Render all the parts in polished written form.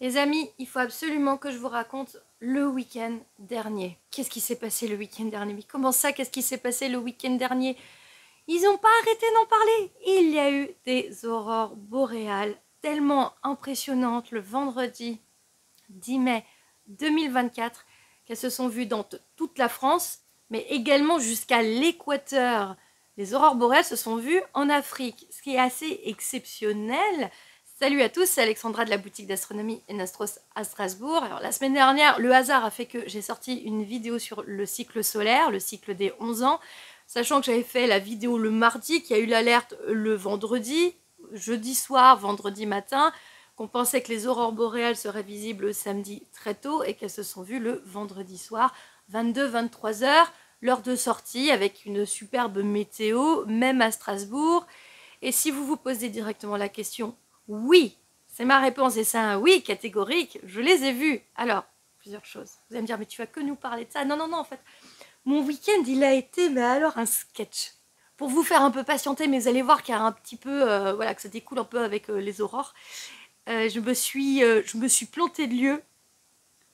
Les amis, il faut absolument que je vous raconte le week-end dernier. Qu'est-ce qui s'est passé le week-end dernier? Mais comment ça, qu'est-ce qui s'est passé le week-end dernier? Ils n'ont pas arrêté d'en parler. Il y a eu des aurores boréales tellement impressionnantes le vendredi 10 mai 2024 qu'elles se sont vues dans toute la France, mais également jusqu'à l'équateur. Les aurores boréales se sont vues en Afrique, ce qui est assez exceptionnel. Salut à tous, c'est Alexandra de la boutique d'astronomie Enastros à Strasbourg. Alors, la semaine dernière, le hasard a fait que j'ai sorti une vidéo sur le cycle solaire, le cycle des 11 ans, sachant que j'avais fait la vidéo le mardi, qu'il y a eu l'alerte le vendredi, jeudi soir, vendredi matin, qu'on pensait que les aurores boréales seraient visibles le samedi très tôt et qu'elles se sont vues le vendredi soir, 22-23 heures, l'heure de sortie avec une superbe météo, même à Strasbourg. Et si vous vous posez directement la question, oui, c'est ma réponse et c'est un oui catégorique, je les ai vus. Alors, plusieurs choses. Vous allez me dire, mais tu vas que nous parler de ça. Non, en fait, mon week-end, il a été, mais alors, un sketch. Pour vous faire un peu patienter, mais vous allez voir qu'il y a un petit peu, voilà, que ça découle un peu avec les aurores. Je me suis plantée de lieu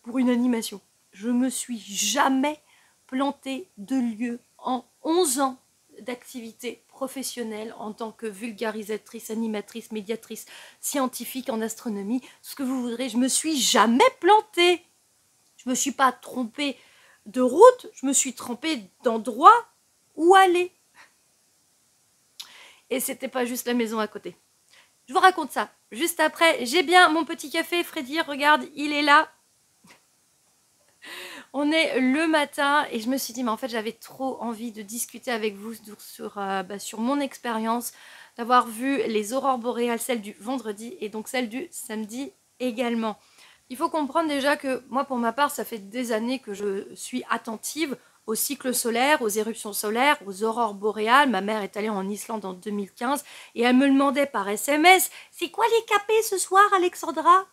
pour une animation. Je me suis jamais plantée de lieu en 11 ans d'activité professionnelle en tant que vulgarisatrice, animatrice, médiatrice, scientifique en astronomie, ce que vous voudrez. Je me suis jamais plantée. Je me suis pas trompée de route, je me suis trompée d'endroit où aller. Et c'était pas juste la maison à côté. Je vous raconte ça juste après. J'ai bien mon petit café. Freddy, regarde, il est là. On est le matin et je me suis dit, mais en fait, j'avais trop envie de discuter avec vous sur mon expérience, d'avoir vu les aurores boréales, celle du vendredi et donc celle du samedi également. Il faut comprendre déjà que moi, pour ma part, ça fait des années que je suis attentive au cycle solaire, aux éruptions solaires, aux aurores boréales. Ma mère est allée en Islande en 2015 et elle me demandait par SMS, c'est quoi les capés ce soir, Alexandra?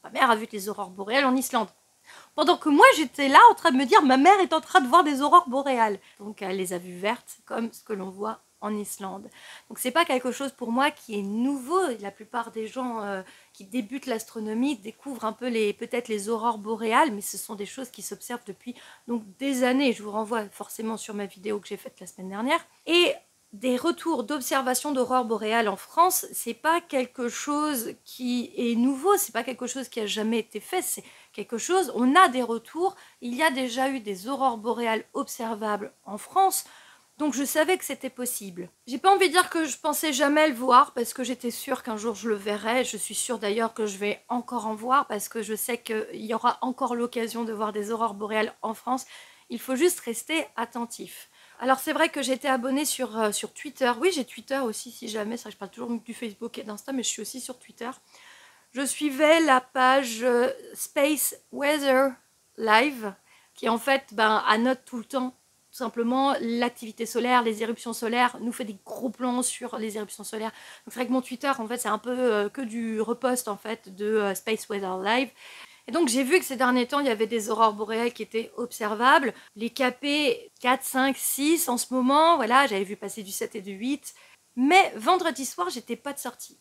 Ma mère a vu les aurores boréales en Islande. Pendant que moi, j'étais là en train de me dire, ma mère est en train de voir des aurores boréales. Donc, elle les a vues vertes, comme ce que l'on voit en Islande. Donc, c'est pas quelque chose pour moi qui est nouveau. La plupart des gens qui débutent l'astronomie découvrent un peu peut-être les aurores boréales, mais ce sont des choses qui s'observent depuis donc des années. Je vous renvoie forcément sur ma vidéo que j'ai faite la semaine dernière. Et des retours d'observation d'aurores boréales en France, c'est pas quelque chose qui est nouveau, c'est pas quelque chose qui a jamais été fait, c'est quelque chose, on a des retours, il y a déjà eu des aurores boréales observables en France, donc je savais que c'était possible. J'ai pas envie de dire que je pensais jamais le voir, parce que j'étais sûre qu'un jour je le verrais, je suis sûre d'ailleurs que je vais encore en voir, parce que je sais qu'il y aura encore l'occasion de voir des aurores boréales en France, il faut juste rester attentif. Alors c'est vrai que j'étais abonnée sur Twitter. Oui, j'ai Twitter aussi si jamais. Ça, je parle toujours du Facebook et d'Insta, mais je suis aussi sur Twitter. Je suivais la page Space Weather Live, qui en fait annote tout le temps, tout simplement, l'activité solaire, les éruptions solaires, nous fait des gros plans sur les éruptions solaires. Donc c'est vrai que mon Twitter, en fait, c'est un peu que du repost en fait de Space Weather Live. Et donc j'ai vu que ces derniers temps, il y avait des aurores boréales qui étaient observables. Les capés 4, 5, 6 en ce moment, voilà, j'avais vu passer du 7 et du 8. Mais vendredi soir, j'étais pas de sortie.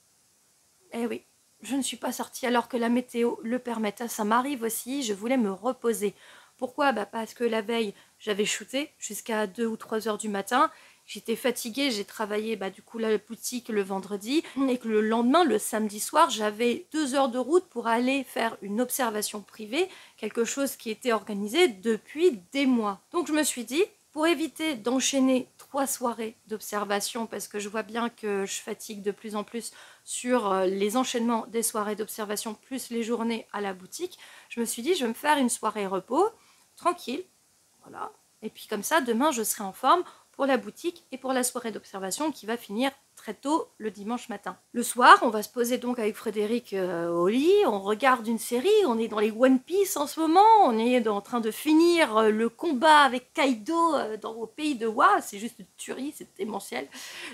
Eh oui, je ne suis pas sortie alors que la météo le permettait. Ça m'arrive aussi, je voulais me reposer. Pourquoi? Parce que la veille, j'avais shooté jusqu'à 2 ou 3 heures du matin. J'étais fatiguée, j'ai travaillé du coup la boutique le vendredi et que le lendemain, le samedi soir, j'avais 2 heures de route pour aller faire une observation privée, quelque chose qui était organisé depuis des mois. Donc je me suis dit, pour éviter d'enchaîner 3 soirées d'observation, parce que je vois bien que je fatigue de plus en plus sur les enchaînements des soirées d'observation plus les journées à la boutique, je me suis dit, je vais me faire une soirée repos, tranquille, voilà. Et puis comme ça, demain, je serai en forme pour la boutique et pour la soirée d'observation qui va finir très tôt le dimanche matin. Le soir, on va se poser donc avec Frédéric au lit, on regarde une série, on est dans les One Piece en ce moment, on est en train de finir le combat avec Kaido au pays de Wa, c'est juste une tuerie, c'est démentiel.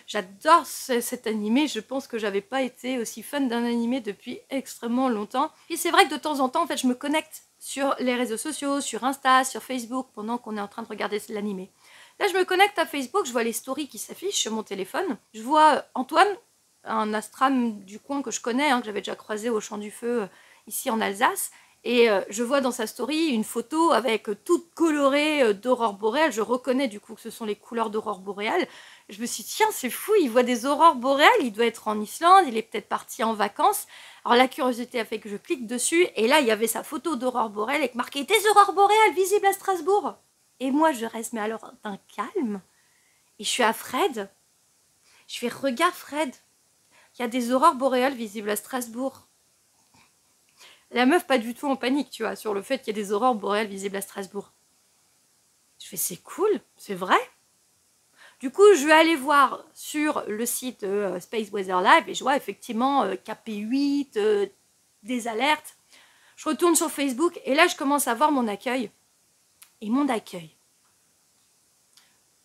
J'adore cet animé, je pense que j'avais pas été aussi fan d'un animé depuis extrêmement longtemps. Et c'est vrai que de temps en temps, en fait, je me connecte sur les réseaux sociaux, sur Insta, sur Facebook, pendant qu'on est en train de regarder l'animé. Là, je me connecte à Facebook, je vois les stories qui s'affichent sur mon téléphone. Je vois Antoine, un astram du coin que je connais, hein, que j'avais déjà croisé au Champ du Feu ici en Alsace. Et je vois dans sa story une photo avec toute colorée d'aurore boréale. Je reconnais du coup que ce sont les couleurs d'aurore boréale. Je me suis dit, tiens, c'est fou, il voit des aurores boréales, il doit être en Islande, il est peut-être parti en vacances. Alors la curiosité a fait que je clique dessus, et là, il y avait sa photo d'aurore boréale avec marqué « Des aurores boréales visibles à Strasbourg !» Et moi, je reste, mais alors, d'un calme. Et je suis à Fred. Je fais « Regarde Fred, il y a des aurores boréales visibles à Strasbourg. » La meuf, pas du tout en panique, tu vois, sur le fait qu'il y ait des aurores boréales visibles à Strasbourg. Je fais « C'est cool, c'est vrai ?» Du coup, je vais aller voir sur le site Space Weather Live et je vois effectivement KP8, des alertes. Je retourne sur Facebook et là, je commence à voir mon accueil. Et mon accueil,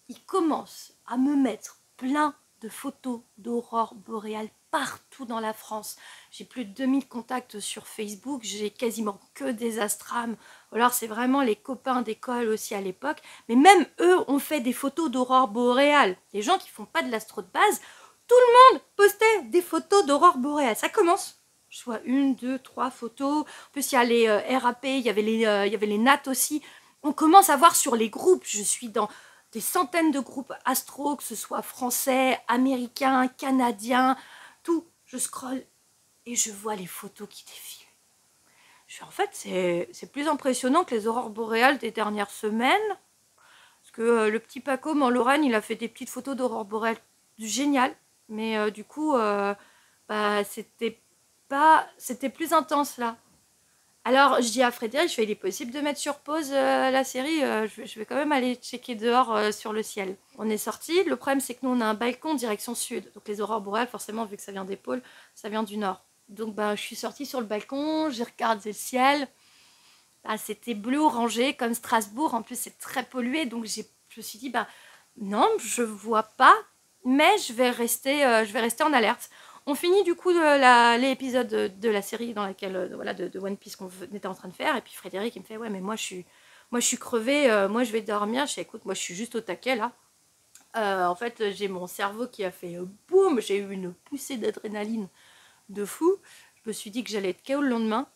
il commence à me mettre plein de photos d'aurore boréale partout dans la France. J'ai plus de 2000 contacts sur Facebook, j'ai quasiment que des astrams. Alors c'est vraiment les copains d'école aussi à l'époque. Mais même eux ont fait des photos d'aurore boréale. Les gens qui font pas de l'astro de base, tout le monde postait des photos d'aurore boréale. Ça commence. Je vois 1, 2, 3 photos. En plus il y a les RAP, il y avait les NAT aussi. On commence à voir sur les groupes. Je suis dans des centaines de groupes astro, que ce soit français, américains, canadiens, tout. Je scrolle et je vois les photos qui défilent. En fait, c'est plus impressionnant que les aurores boréales des dernières semaines. Parce que le petit Paco en Lorraine, il a fait des petites photos d'aurores boréales géniales. Mais du coup, bah, c'était plus intense là. Alors, je dis à Frédéric, il est possible de mettre sur pause la série, je vais quand même aller checker dehors sur le ciel. On est sorti, le problème c'est que nous on a un balcon direction sud, donc les aurores boréales forcément vu que ça vient des pôles, ça vient du nord. Donc bah, je suis sortie sur le balcon, j'ai regardé le ciel, bah, c'était bleu orangé comme Strasbourg, en plus c'est très pollué, donc je me suis dit bah non, je vois pas, mais je vais rester en alerte. On finit du coup l'épisode de la série dans laquelle, voilà, de One Piece qu'on était en train de faire. Et puis Frédéric, il me fait « Ouais, mais moi je suis crevée, moi je vais dormir. » Je dis « Écoute, moi je suis juste au taquet là. » En fait, j'ai mon cerveau qui a fait boum, j'ai eu une poussée d'adrénaline de fou. Je me suis dit que j'allais être KO le lendemain.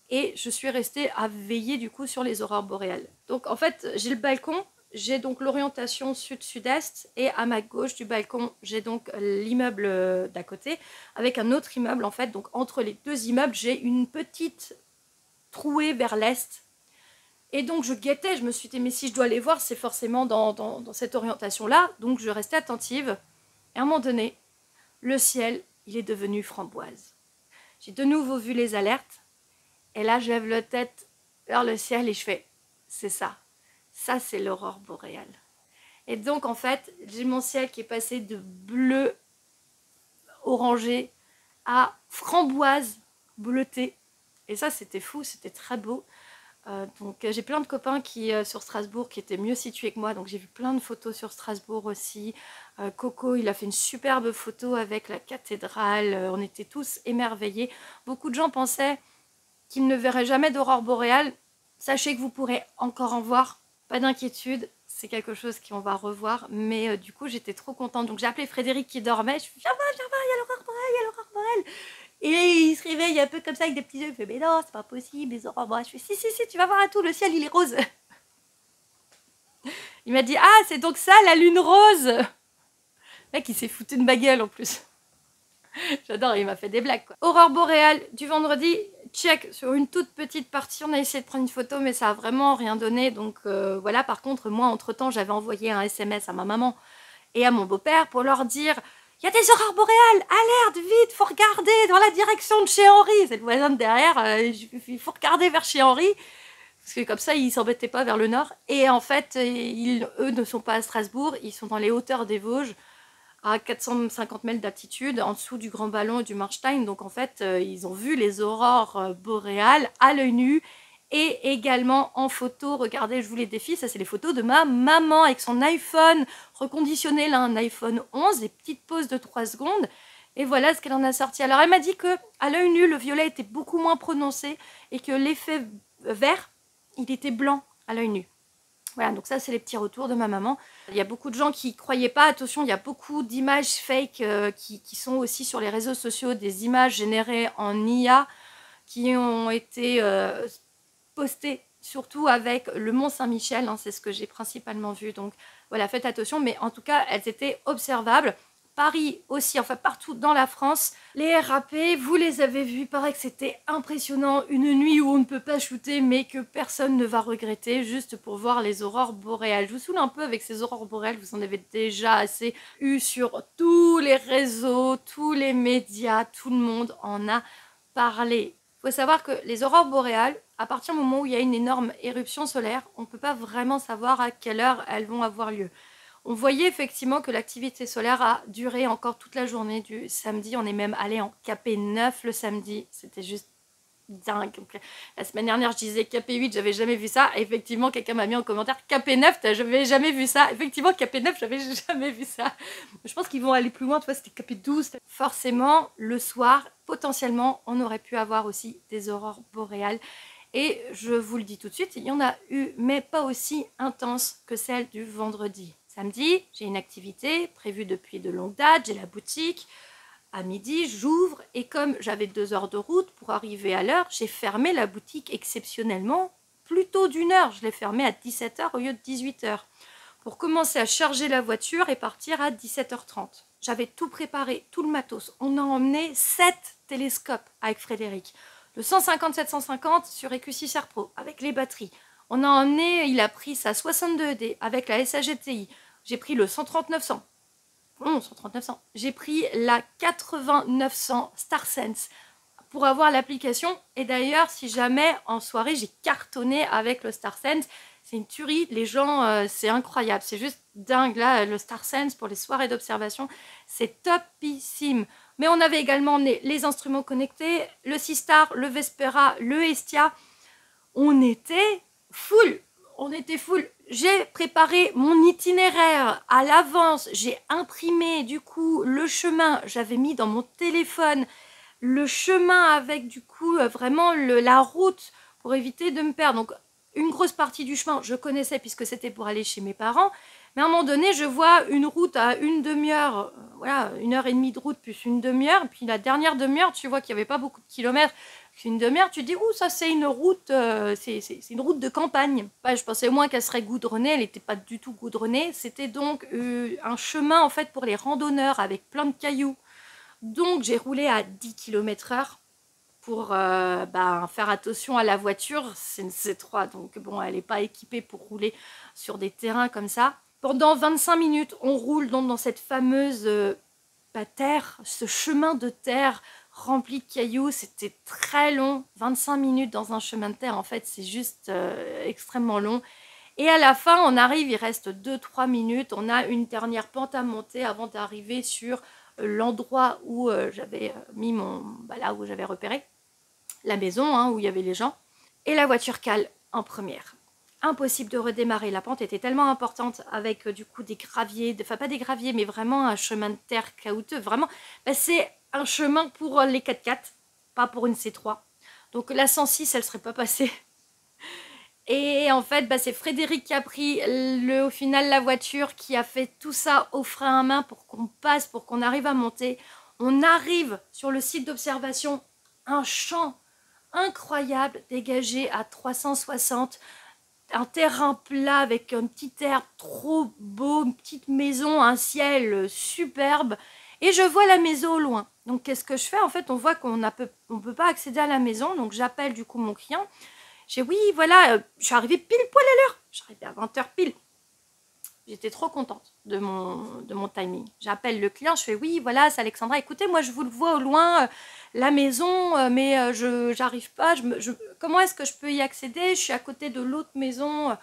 Et je suis restée à veiller du coup sur les aurores boréales. Donc en fait, j'ai le balcon. J'ai donc l'orientation sud-sud-est et à ma gauche du balcon, j'ai donc l'immeuble d'à côté avec un autre immeuble en fait. Donc entre les deux immeubles, j'ai une petite trouée vers l'est. Et donc je guettais, je me suis dit mais si je dois aller voir, c'est forcément dans cette orientation-là. Donc je restais attentive. Et à un moment donné, le ciel, il est devenu framboise. J'ai de nouveau vu les alertes. Et là, je lève la tête vers le ciel et je fais « C'est ça. Ça, c'est l'aurore boréale. » Et donc, en fait, j'ai mon ciel qui est passé de bleu orangé à framboise bleutée. Et ça, c'était fou, c'était très beau. Donc, j'ai plein de copains sur Strasbourg qui étaient mieux situés que moi. Donc, j'ai vu plein de photos sur Strasbourg aussi. Coco, il a fait une superbe photo avec la cathédrale. On était tous émerveillés. Beaucoup de gens pensaient qu'ils ne verraient jamais d'aurore boréale. Sachez que vous pourrez encore en voir, pas d'inquiétude, c'est quelque chose qu'on va revoir, mais du coup j'étais trop contente, donc j'ai appelé Frédéric qui dormait, je suis viens voir, il y a l'aurore boréale, il y a l'aurore boréale. Et il se réveille un peu comme ça avec des petits yeux, il fait mais non, c'est pas possible, les aurores boréales. Je fais si, tu vas voir à tout, le ciel il est rose. Il m'a dit ah c'est donc ça la lune rose. Le mec il s'est foutu de ma gueule en plus. J'adore, il m'a fait des blagues quoi. Aurore boréale du vendredi, check sur une toute petite partie, on a essayé de prendre une photo mais ça a vraiment rien donné, donc voilà. Par contre moi entre temps j'avais envoyé un SMS à ma maman et à mon beau-père pour leur dire il y a des aurores boréales, alerte, vite, faut regarder dans la direction de chez Henri, c'est le voisin de derrière, il faut regarder vers chez Henri, parce que comme ça ils s'embêtaient pas vers le nord. Et en fait eux ne sont pas à Strasbourg, ils sont dans les hauteurs des Vosges, à 450 mètres d'altitude, en dessous du Grand Ballon et du Marstein. Donc en fait, ils ont vu les aurores boréales à l'œil nu et également en photo. Regardez, je vous les défie, ça c'est les photos de ma maman avec son iPhone reconditionné, là un iPhone 11, des petites pauses de 3 secondes. Et voilà ce qu'elle en a sorti. Alors elle m'a dit que à l'œil nu, le violet était beaucoup moins prononcé et que l'effet vert, il était blanc à l'œil nu. Voilà, donc ça c'est les petits retours de ma maman. Il y a beaucoup de gens qui croyaient pas, attention, il y a beaucoup d'images fake qui sont aussi sur les réseaux sociaux, des images générées en IA qui ont été postées surtout avec le Mont Saint-Michel, hein, c'est ce que j'ai principalement vu, donc voilà, faites attention, mais en tout cas elles étaient observables. Paris aussi, enfin partout dans la France. Les RAP, vous les avez vus, il paraît que c'était impressionnant, une nuit où on ne peut pas shooter mais que personne ne va regretter, juste pour voir les aurores boréales. Je vous saoule un peu avec ces aurores boréales, vous en avez déjà assez eu sur tous les réseaux, tous les médias, tout le monde en a parlé. Il faut savoir que les aurores boréales, à partir du moment où il y a une énorme éruption solaire, on ne peut pas vraiment savoir à quelle heure elles vont avoir lieu. On voyait effectivement que l'activité solaire a duré encore toute la journée du samedi. On est même allé en KP9 le samedi. C'était juste dingue. Donc, la semaine dernière, je disais KP8, j'avais jamais vu ça. Et effectivement, quelqu'un m'a mis en commentaire KP9, j'avais jamais vu ça. Effectivement, KP9, j'avais jamais vu ça. Je pense qu'ils vont aller plus loin. Tu vois, c'était KP12. Forcément, le soir, potentiellement, on aurait pu avoir aussi des aurores boréales. Et je vous le dis tout de suite, il y en a eu, mais pas aussi intense que celle du vendredi. Samedi, j'ai une activité prévue depuis de longue date, j'ai la boutique. À midi, j'ouvre et comme j'avais 2 heures de route pour arriver à l'heure, j'ai fermé la boutique exceptionnellement plus tôt d'1 heure. Je l'ai fermée à 17 h au lieu de 18 h pour commencer à charger la voiture et partir à 17 h 30. J'avais tout préparé, tout le matos. On a emmené 7 télescopes avec Frédéric. Le 150-750 sur EQ6 R Pro avec les batteries. On a emmené, il a pris sa 62D avec la SAGTI. J'ai pris le 13900. Non, 13900. J'ai pris la 80900 StarSense pour avoir l'application. Et d'ailleurs, si jamais en soirée, j'ai cartonné avec le StarSense, c'est une tuerie. Les gens, c'est incroyable. C'est juste dingue. Là, le StarSense pour les soirées d'observation, c'est topissime. Mais on avait également emmené les instruments connectés, le Seastar, le Vespera, le Hestia. On était full. J'ai préparé mon itinéraire à l'avance. J'ai imprimé du coup le chemin. J'avais mis dans mon téléphone le chemin avec du coup vraiment la route pour éviter de me perdre. Donc une grosse partie du chemin, je connaissais puisque c'était pour aller chez mes parents. Mais à un moment donné, je vois une route à une demi-heure, voilà, 1h30 de route plus une demi-heure. Puis la dernière demi-heure, tu vois qu'il n'y avait pas beaucoup de kilomètres. Une demi-heure, tu te dis, ouh, ça c'est une route, c'est une route de campagne. Ouais, je pensais au moins qu'elle serait goudronnée, elle n'était pas du tout goudronnée. C'était donc un chemin en fait pour les randonneurs avec plein de cailloux. Donc j'ai roulé à 10 km/h pour faire attention à la voiture. C'est une C3, donc bon, elle n'est pas équipée pour rouler sur des terrains comme ça. Pendant 25 minutes, on roule donc dans cette fameuse terre, ce chemin de terre rempli de cailloux. C'était très long, 25 minutes dans un chemin de terre, en fait, c'est juste extrêmement long. Et à la fin, on arrive, il reste 2-3 minutes, on a une dernière pente à monter avant d'arriver sur l'endroit où j'avais mis là où j'avais repéré la maison, hein, où il y avait les gens. Et la voiture cale en première. Impossible de redémarrer. La pente était tellement importante avec du coup des graviers, enfin pas des graviers, mais vraiment un chemin de terre caouteux. Vraiment, c'est un chemin pour les 4x4, pas pour une C3. Donc la 106, elle serait pas passée. Et en fait, c'est Frédéric qui a pris au final la voiture, qui a fait tout ça au frein à main pour qu'on passe, pour qu'on arrive à monter. On arrive sur le site d'observation, un champ incroyable dégagé à 360, un terrain plat avec un petit air trop beau, une petite maison, un ciel superbe. Et je vois la maison au loin. Donc qu'est-ce que je fais? En fait, on voit qu'on ne peut pas accéder à la maison. Donc j'appelle du coup mon client. J'ai oui, voilà, je suis arrivée pile poil à l'heure. Je suis arrivée à 20 h pile. J'étais trop contente de mon timing. J'appelle le client, je fais oui, voilà, c'est Alexandra. Écoutez, moi je vous le vois au loin, la maison, mais je n'arrive pas. Comment est-ce que je peux y accéder? Je suis à côté de l'autre maison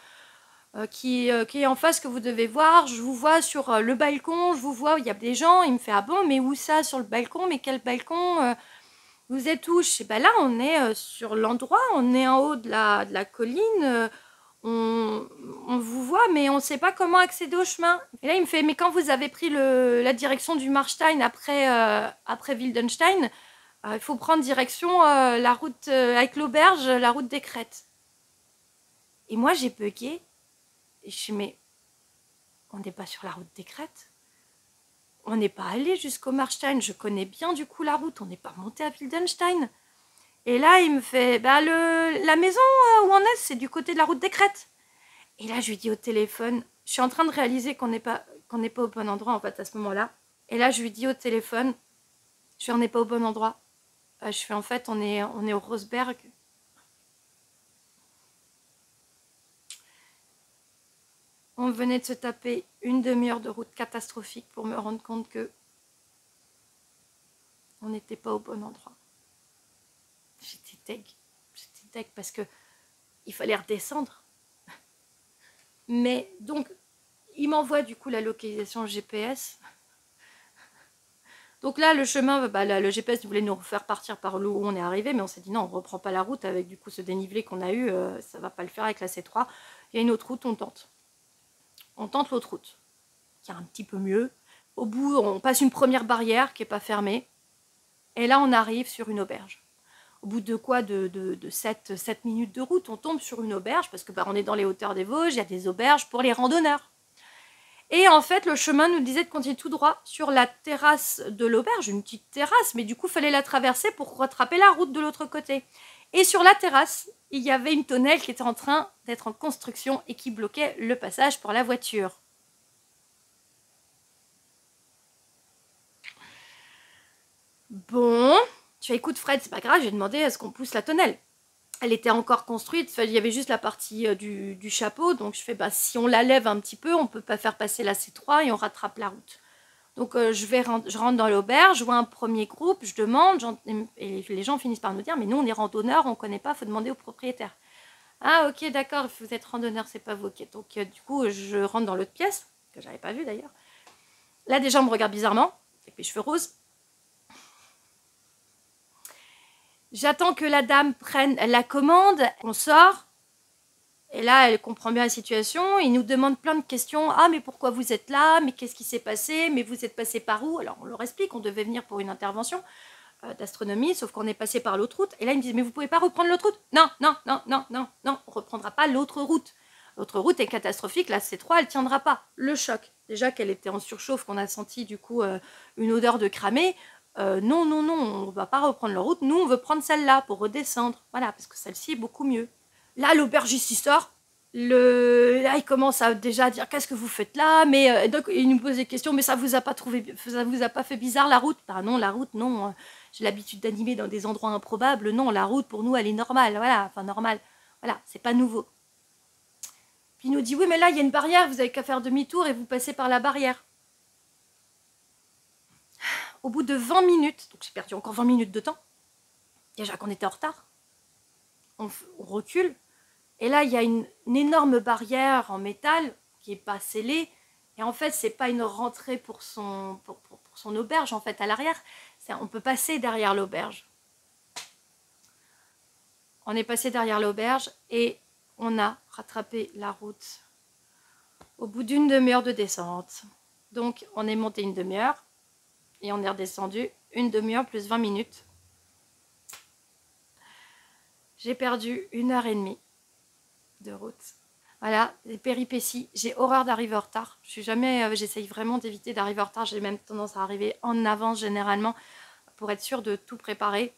qui est en face que vous devez voir. Je vous vois sur le balcon, je vous vois, il y a des gens. Il me fait ah bon, mais où ça sur le balcon? Mais quel balcon? Vous êtes où? Je sais pas, là on est sur l'endroit, on est en haut de la colline. On vous voit, mais on ne sait pas comment accéder au chemin. Et là, il me fait, mais quand vous avez pris la direction du Marstein après Wildenstein, il faut prendre direction la route avec l'auberge, la route des Crêtes. Et moi, j'ai bugué. Et je suis mais on n'est pas sur la route des Crêtes. On n'est pas allé jusqu'au Marstein. Je connais bien du coup la route. On n'est pas monté à Wildenstein. Et là, il me fait, bah la maison où on est, c'est du côté de la route des Crêtes. Et là, je lui dis au téléphone, je suis en train de réaliser qu'on n'est pas au bon endroit en fait à ce moment-là. Et là, je lui dis au téléphone, je fais, on n'est pas au bon endroit. Je fais, en fait, on est au Rosberg. On venait de se taper une demi-heure de route catastrophique pour me rendre compte que on n'était pas au bon endroit. J'étais deg parce que il fallait redescendre. Mais donc, il m'envoie du coup la localisation GPS. Donc là, le chemin, le GPS voulait nous faire partir par où on est arrivé, mais on s'est dit non, on ne reprend pas la route avec du coup ce dénivelé qu'on a eu, ça ne va pas le faire avec la C3. Il y a une autre route, on tente. On tente l'autre route, qui est un petit peu mieux. Au bout, on passe une première barrière qui n'est pas fermée. Et là, on arrive sur une auberge. Au bout de quoi de 7 minutes de route, on tombe sur une auberge, parce que on est dans les hauteurs des Vosges, il y a des auberges pour les randonneurs. Et en fait, le chemin nous disait de continuer tout droit sur la terrasse de l'auberge, une petite terrasse, mais du coup, il fallait la traverser pour rattraper la route de l'autre côté. Et sur la terrasse, il y avait une tonnelle qui était en train d'être en construction et qui bloquait le passage pour la voiture. Bon, je fais écoute Fred, c'est pas grave, j'ai demandé à ce qu'on pousse la tonnelle. Elle était encore construite, il y avait juste la partie du chapeau, donc je fais si on la lève un petit peu, on peut pas faire passer la C3 et on rattrape la route. Donc je rentre dans l'auberge, je vois un premier groupe, je demande, et les gens finissent par nous dire mais nous on est randonneurs, on connaît pas, faut demander au propriétaire. Ah ok d'accord, vous êtes randonneur, c'est pas vous, ok. Donc du coup je rentre dans l'autre pièce, que j'avais pas vue d'ailleurs. Là des gens me regardent bizarrement, avec mes cheveux roses. J'attends que la dame prenne la commande, on sort. Et là, elle comprend bien la situation. Il nous demande plein de questions. Ah, mais pourquoi vous êtes là? Mais qu'est-ce qui s'est passé? Mais vous êtes passé par où? Alors, on leur explique, on devait venir pour une intervention d'astronomie, sauf qu'on est passé par l'autre route. Et là, ils me disent, mais vous pouvez pas reprendre l'autre route? Non, non, non, non, non, non, on reprendra pas l'autre route. L'autre route est catastrophique, la C3, elle tiendra pas. Le choc, déjà qu'elle était en surchauffe, qu'on a senti du coup une odeur de cramé. Non, non, non, on va pas reprendre leur route. Nous, on veut prendre celle-là pour redescendre. Voilà, parce que celle-ci est beaucoup mieux. Là, l'aubergiste, il sort. Là, il commence déjà à dire qu'est-ce que vous faites là, mais donc il nous pose des questions, mais ça vous a pas fait bizarre la route? Ah non, la route, non. J'ai l'habitude d'animer dans des endroits improbables. Non, la route pour nous, elle est normale. Voilà, enfin normale. Voilà, c'est pas nouveau. Puis il nous dit oui, mais là il y a une barrière, vous avez qu'à faire demi-tour et vous passez par la barrière. Au bout de 20 minutes, donc j'ai perdu encore 20 minutes de temps. Déjà qu'on était en retard. On recule. Et là, il y a une énorme barrière en métal qui n'est pas scellée. Et en fait, c'est pas une rentrée pour son auberge, en fait, à l'arrière. On peut passer derrière l'auberge. On est passé derrière l'auberge et on a rattrapé la route au bout d'une demi-heure de descente. Donc, on est monté une demi-heure et on est redescendu une demi-heure plus 20 minutes. J'ai perdu 1h30 de route. Voilà, les péripéties. J'ai horreur d'arriver en retard. J'essaye vraiment d'éviter d'arriver en retard. J'ai même tendance à arriver en avance généralement pour être sûre de tout préparer.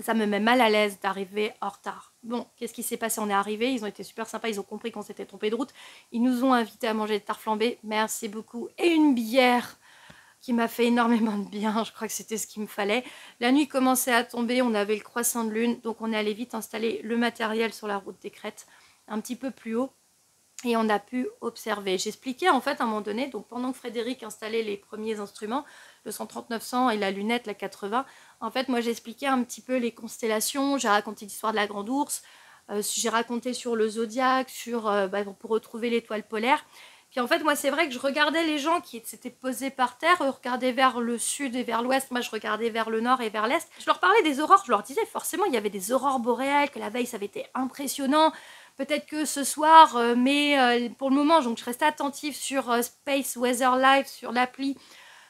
Ça me met mal à l'aise d'arriver en retard. Bon, qu'est-ce qui s'est passé? On est arrivé, ils ont été super sympas, ils ont compris qu'on s'était trompé de route. Ils nous ont invités à manger des tartes flambées. Merci beaucoup. Et une bière qui m'a fait énormément de bien. Je crois que c'était ce qu'il me fallait. La nuit commençait à tomber, on avait le croissant de lune, donc on est allé vite installer le matériel sur la route des Crêtes, un petit peu plus haut, et on a pu observer. J'expliquais en fait à un moment donné, donc pendant que Frédéric installait les premiers instruments, le 13900 et la lunette, la 80, en fait moi j'expliquais un petit peu les constellations, j'ai raconté l'histoire de la Grande Ourse, j'ai raconté sur le zodiaque, pour retrouver l'étoile polaire. Puis en fait, moi, c'est vrai que je regardais les gens qui s'étaient posés par terre, eux regardaient vers le sud et vers l'ouest, moi je regardais vers le nord et vers l'est. Je leur parlais des aurores, je leur disais forcément il y avait des aurores boréales, que la veille ça avait été impressionnant. Peut-être que ce soir, mais pour le moment, donc je restais attentive sur Space Weather Live, sur l'appli,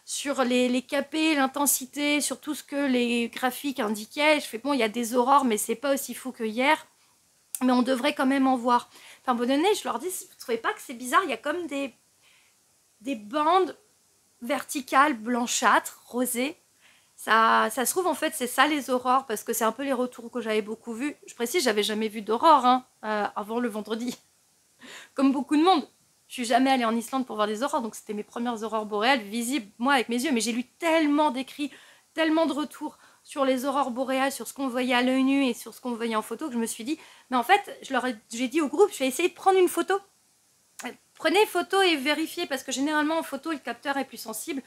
sur les KP, l'intensité, sur tout ce que les graphiques indiquaient. Je fais bon, il y a des aurores, mais c'est pas aussi fou que hier. mais on devrait quand même en voir. Enfin, à un moment donné, je leur dis, vous ne trouvez pas que c'est bizarre? Il y a comme des bandes verticales blanchâtres, rosées. Ça se trouve, en fait, c'est ça les aurores, parce que c'est un peu les retours que j'avais beaucoup vus. Je précise, j'avais jamais vu d'aurore hein, avant le vendredi. Comme beaucoup de monde. Je suis jamais allée en Islande pour voir des aurores, donc c'était mes premières aurores boréales visibles, moi, avec mes yeux. Mais j'ai lu tellement d'écrits, tellement de retours sur les aurores boréales, sur ce qu'on voyait à l'œil nu et sur ce qu'on voyait en photo, que je me suis dit, mais en fait, j'ai dit au groupe, je vais essayer de prendre une photo. Prenez photo et vérifiez, parce que généralement en photo, le capteur est plus sensible.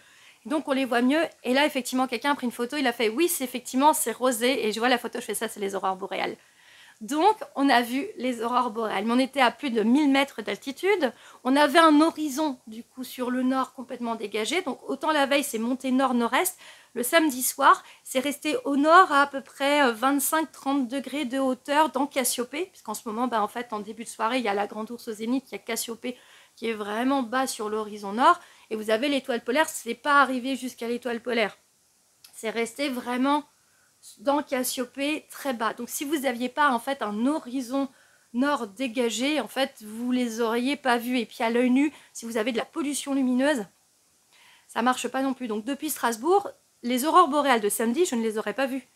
Donc on les voit mieux. Et là, effectivement, quelqu'un a pris une photo, il a fait, oui, c'est effectivement, c'est rosé. Et je vois la photo, je fais ça, c'est les aurores boréales. Donc, on a vu les aurores boréales. Mais on était à plus de 1000 mètres d'altitude. On avait un horizon, du coup, sur le nord complètement dégagé. Donc, autant la veille, c'est monté nord-nord-est. Le samedi soir, c'est resté au nord à peu près 25-30 degrés de hauteur dans Cassiopée. Puisqu'en ce moment, en fait, en début de soirée, il y a la Grande Ourse au zénith, il y a Cassiopée qui est vraiment bas sur l'horizon nord. Et vous avez l'étoile polaire, c'est pas arrivé jusqu'à l'étoile polaire. C'est resté vraiment dans Cassiopée très bas. Donc si vous n'aviez pas en fait un horizon nord dégagé, en fait vous les auriez pas vus. Et puis à l'œil nu, si vous avez de la pollution lumineuse, ça marche pas non plus. Donc depuis Strasbourg, les aurores boréales de samedi, je ne les aurais pas vues.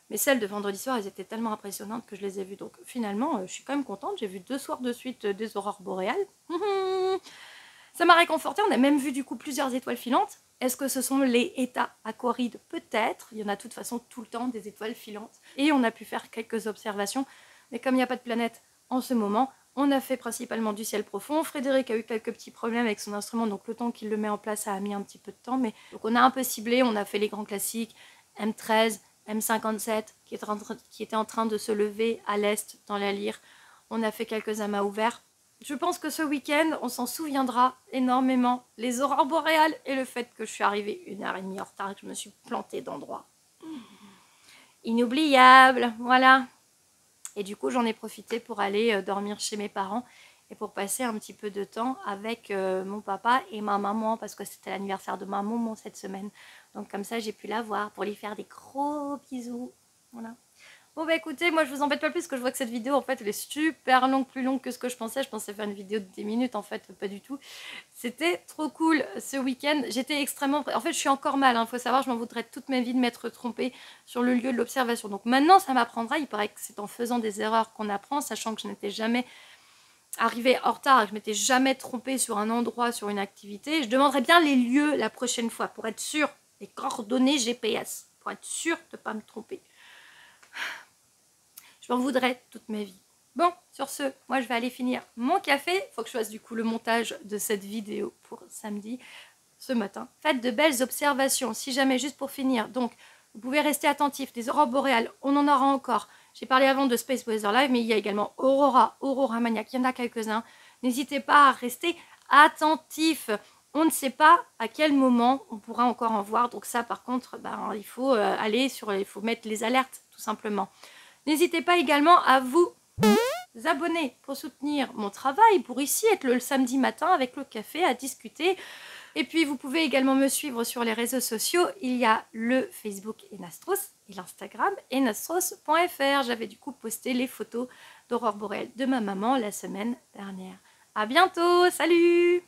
Mais celles de vendredi soir, elles étaient tellement impressionnantes que je les ai vues. Donc finalement, je suis quand même contente. J'ai vu 2 soirs de suite des aurores boréales. Ça m'a réconfortée. On a même vu du coup plusieurs étoiles filantes. Est-ce que ce sont les Eta Aquarides? Peut-être. Il y en a de toute façon tout le temps des étoiles filantes. Et on a pu faire quelques observations. Mais comme il n'y a pas de planète en ce moment, on a fait principalement du ciel profond. Frédéric a eu quelques petits problèmes avec son instrument, donc le temps qu'il le met en place, ça a mis un petit peu de temps. Mais donc on a un peu ciblé, on a fait les grands classiques, M13, M57, qui était en train de se lever à l'est dans la Lyre. On a fait quelques amas ouverts. Je pense que ce week-end, on s'en souviendra énormément. Les aurores boréales et le fait que je suis arrivée 1h30 en retard et que je me suis plantée d'endroit. Inoubliable, voilà. Et du coup, j'en ai profité pour aller dormir chez mes parents et pour passer un petit peu de temps avec mon papa et ma maman, parce que c'était l'anniversaire de ma maman cette semaine. Donc comme ça, j'ai pu la voir pour lui faire des gros bisous. Voilà. Bon bah écoutez, moi je vous embête pas plus, parce que je vois que cette vidéo en fait elle est super longue, plus longue que ce que je pensais. Je pensais faire une vidéo de 10 minutes, en fait pas du tout. C'était trop cool ce week-end. J'étais extrêmement... En fait je suis encore mal, faut savoir, je m'en voudrais toute ma vie de m'être trompée sur le lieu de l'observation. Donc maintenant ça m'apprendra, il paraît que c'est en faisant des erreurs qu'on apprend, sachant que je n'étais jamais arrivée en retard et que je m'étais jamais trompée sur un endroit, sur une activité. Je demanderai bien les lieux la prochaine fois pour être sûre, les coordonnées GPS, pour être sûre de ne pas me tromper. Je m'en voudrais toute ma vie. Bon, sur ce, moi je vais aller finir mon café. Il faut que je fasse du coup le montage de cette vidéo pour samedi, ce matin. Faites de belles observations, si jamais, juste pour finir. Donc, vous pouvez rester attentifs. Des aurores boréales, on en aura encore. J'ai parlé avant de Space Weather Live, mais il y a également Aurora, Aurora Maniac, il y en a quelques-uns. N'hésitez pas à rester attentifs. On ne sait pas à quel moment on pourra encore en voir. Donc ça, par contre, il faut il faut mettre les alertes, tout simplement. N'hésitez pas également à vous abonner pour soutenir mon travail, pour ici être le samedi matin avec le café à discuter. Et puis vous pouvez également me suivre sur les réseaux sociaux. Il y a le Facebook Enastros et l'Instagram enastros.fr. J'avais du coup posté les photos d'aurore boréale de ma maman la semaine dernière. À bientôt, salut!